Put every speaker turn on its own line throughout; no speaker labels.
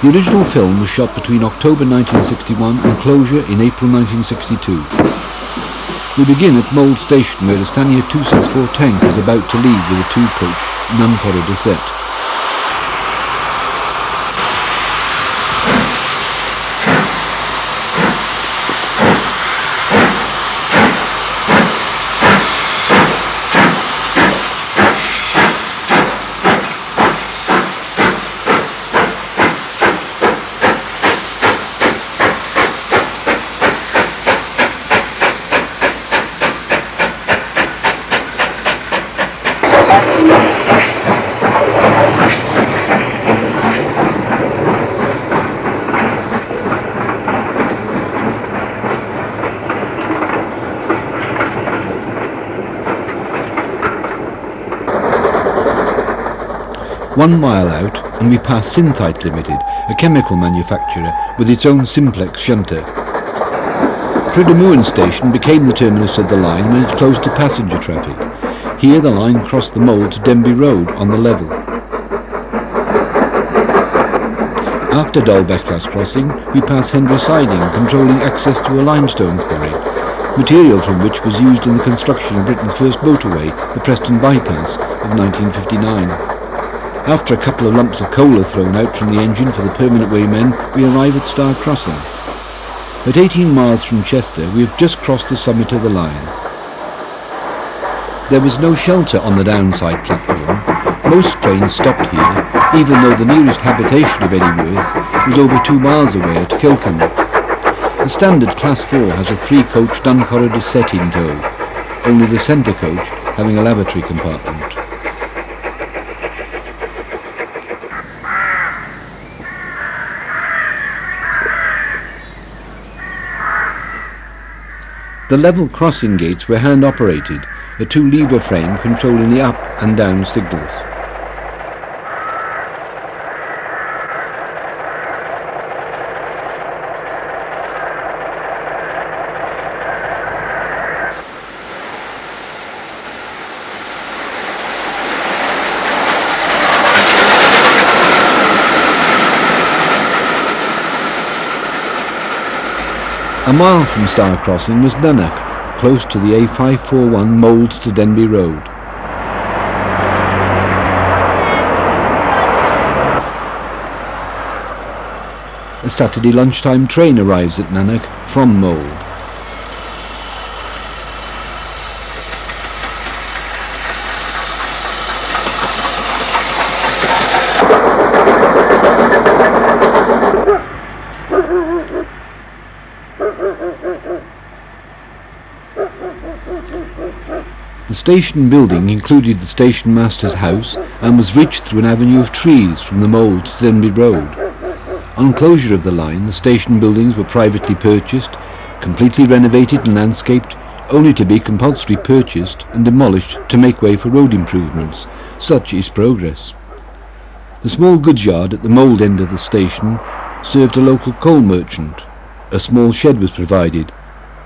The original film was shot between October 1961 and closure in April 1962. We begin at Mould Station, where a Stania 264 tank is about to leave with a two-coach non-corridor set. One mile out and we pass Synthite Limited, a chemical manufacturer with its own simplex shunter. Crydamuan Station became the terminus of the line when it closed to passenger traffic. Here the line crossed the Mould to Denby Road on the level. After Dalvechlas crossing, we pass Hendra Siding, controlling access to a limestone quarry, material from which was used in the construction of Britain's first motorway, the Preston Bypass, of 1959. After a couple of lumps of coal are thrown out from the engine for the permanent way men, we arrive at Star Crossing. At 18 miles from Chester, we have just crossed the summit of the line. There was no shelter on the downside platform. Most trains stopped here, even though the nearest habitation of any worth was over 2 miles away at Kilcombe. The standard Class 4 has a 3-coach non-corridor set in tow, only the centre coach having a lavatory compartment. The level crossing gates were hand-operated, a 2-lever frame controlling the up and down signals. A mile from Star Crossing was Nanuk, close to the A541 Mould to Denby Road. A Saturday lunchtime train arrives at Nanuk from Mould. The station building included the station master's house and was reached through an avenue of trees from the Mould to Denby Road. On closure of the line, the station buildings were privately purchased, completely renovated and landscaped, only to be compulsory purchased and demolished to make way for road improvements. Such is progress. The small goods yard at the Mould end of the station served a local coal merchant. A small shed was provided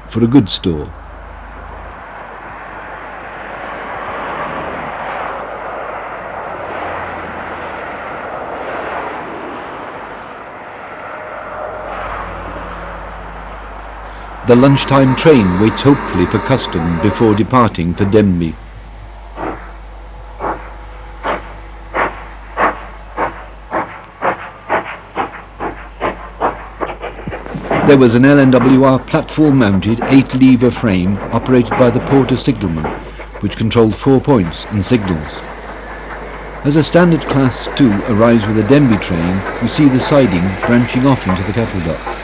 for a goods store. The lunchtime train waits hopefully for custom before departing for Denby. There was an LNWR platform-mounted 8-lever frame operated by the porter signalman, which controlled 4 points and signals. As a standard Class 2 arrives with a Denby train, we see the siding branching off into the cattle dock.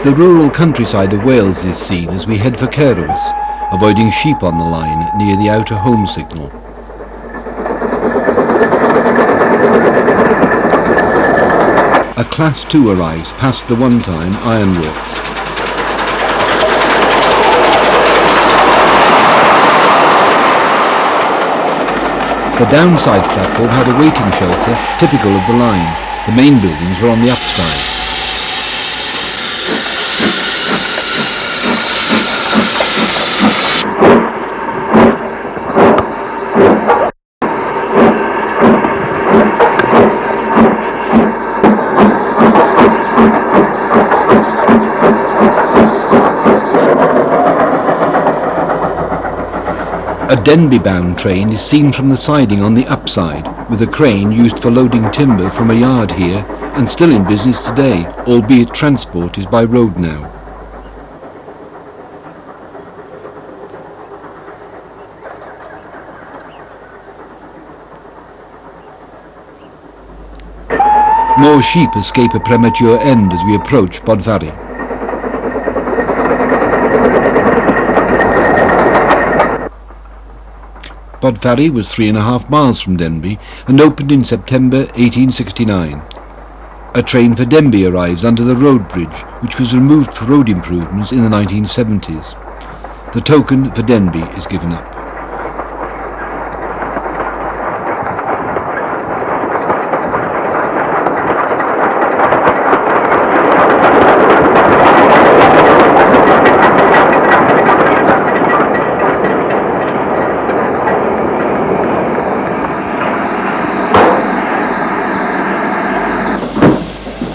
The rural countryside of Wales is seen as we head for Cerwys, avoiding sheep on the line near the outer home signal. A Class 2 arrives past the one-time ironworks. The downside platform had a waiting shelter typical of the line. The main buildings were on the upside. A Denby-bound train is seen from the siding on the upside, with a crane used for loading timber from a yard here and still in business today, albeit transport is by road now. More sheep escape a premature end as we approach Bodvarry. Bodvarry was 3.5 miles from Denby and opened in September 1869. A train for Denby arrives under the road bridge, which was removed for road improvements in the 1970s. The token for Denby is given up.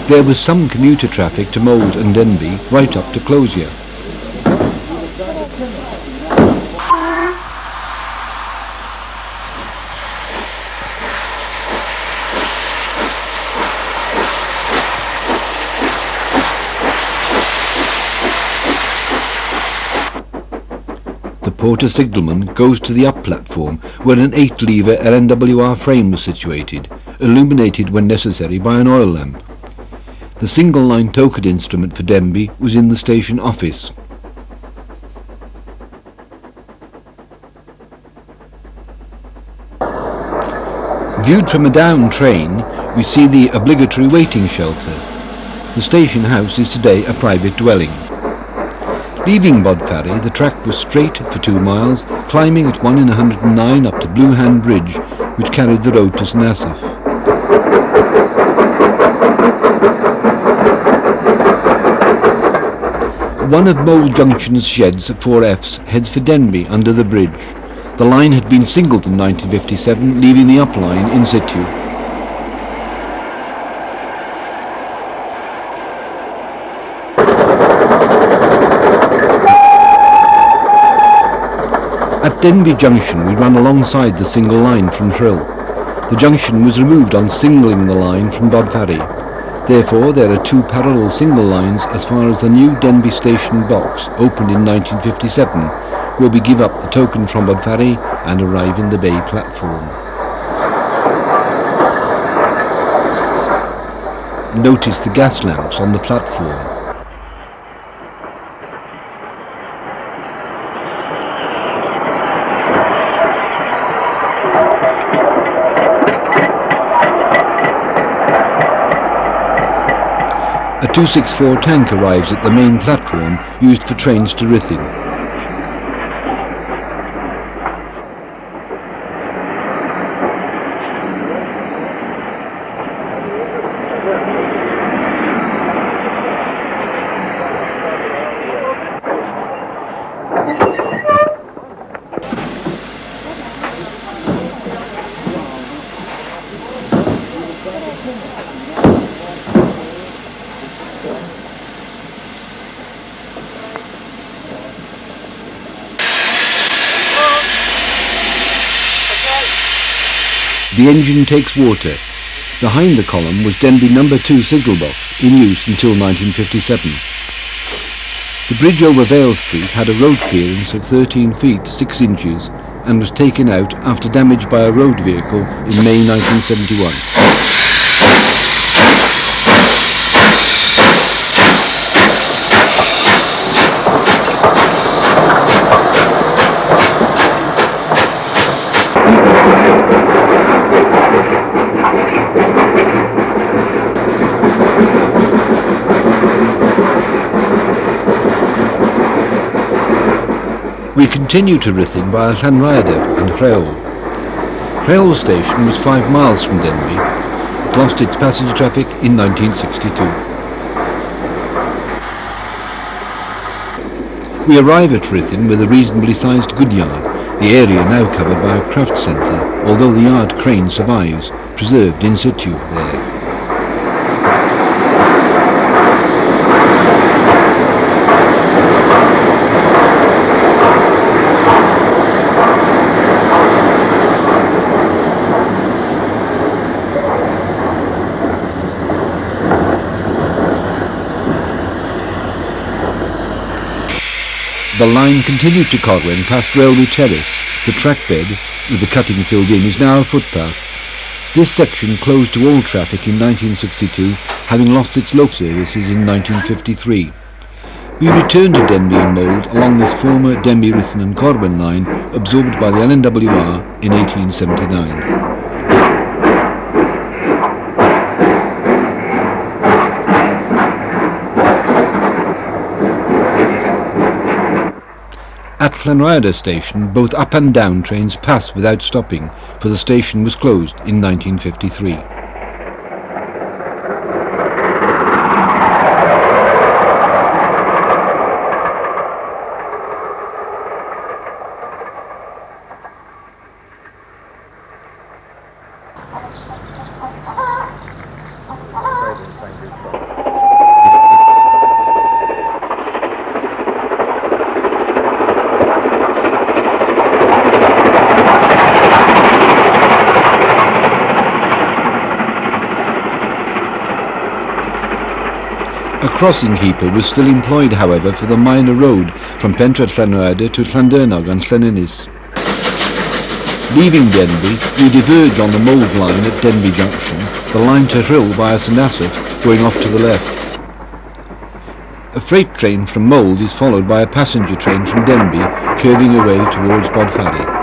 There was some commuter traffic to Mold and Denby right up to Closier. The porter signalman goes to the up platform where an 8-lever LNWR frame was situated, illuminated when necessary by an oil lamp. The single-line token instrument for Denby was in the station office. Viewed from a down train, we see the obligatory waiting shelter. The station house is today a private dwelling. Leaving Bodvarry, the track was straight for 2 miles, climbing at 1 in 109 up to Blue Hand Bridge, which carried the road to St Asaph. One of Mold Junction's sheds at 4Fs heads for Denby under the bridge. The line had been singled in 1957, leaving the up line in situ. At Denby Junction we ran alongside the single line from Frill. The junction was removed on singling the line from Bodvarry. Therefore, there are 2 parallel single lines as far as the new Denby station box, opened in 1957, where we give up the token from Bodvarry and arrive in the bay platform. Notice the gas lamps on the platform. A 264 tank arrives at the main platform used for trains to Ruthin. The engine takes water. Behind the column was Denby No. 2 signal box, in use until 1957. The bridge over Vale Street had a road clearance of 13 feet 6 inches and was taken out after damage by a road vehicle in May 1971. We continue to Ruthin via Llanrhaeadr and Rheol. Rheol station was 5 miles from Denby. It lost its passenger traffic in 1962. We arrive at Ruthin with a reasonably sized goodyard, the area now covered by a craft centre, although the yard crane survives, preserved in situ there. The line continued to Cogwen past Railway Terrace. The trackbed, with the cutting filled in, is now a footpath. This section closed to all traffic in 1962, having lost its local services in 1953. We returned to Denby and Mould along this former Denby, Ruthin and Corwen line, absorbed by the LNWR in 1879. At Llanrhaeadr station, both up and down trains pass without stopping, for the station was closed in 1953. A crossing keeper was still employed, however, for the minor road from Pentre Llanrhaeadr to Llandurnog and Llanynis. Leaving Denby, we diverge on the Mould line at Denby junction, the line to Rhyl via St Asaph, going off to the left. A freight train from Mould is followed by a passenger train from Denby, curving away towards Bodfari.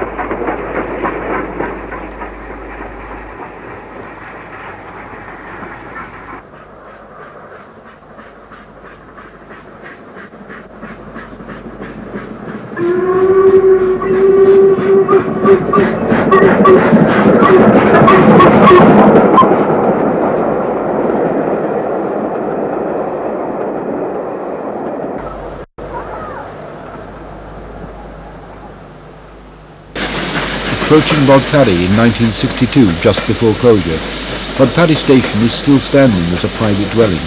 Approaching Bodfari in 1962, just before closure, Bodfari station is still standing as a private dwelling.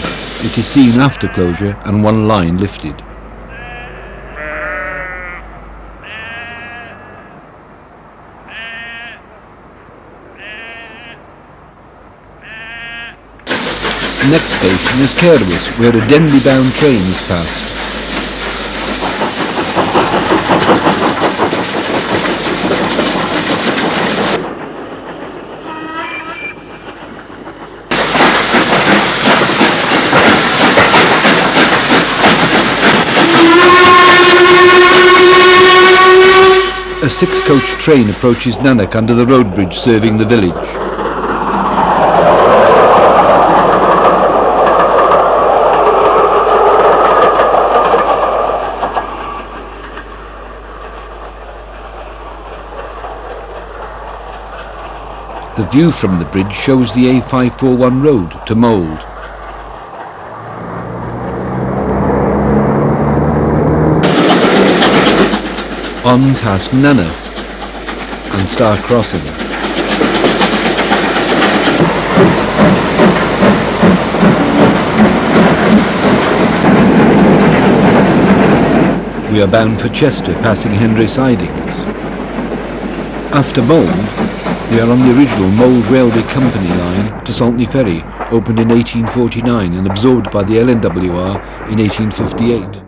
It is seen after closure and one line lifted. Next station is Caerwys, where a Denby-bound train is passed. A 6-coach train approaches Nanuk under the road bridge serving the village. The view from the bridge shows the A541 road to Mould. On past Nanuk and Star Crossing. We are bound for Chester, passing Henry Sidings. After Mould, we are on the original Mould Railway Company line to Saltney Ferry, opened in 1849 and absorbed by the LNWR in 1858.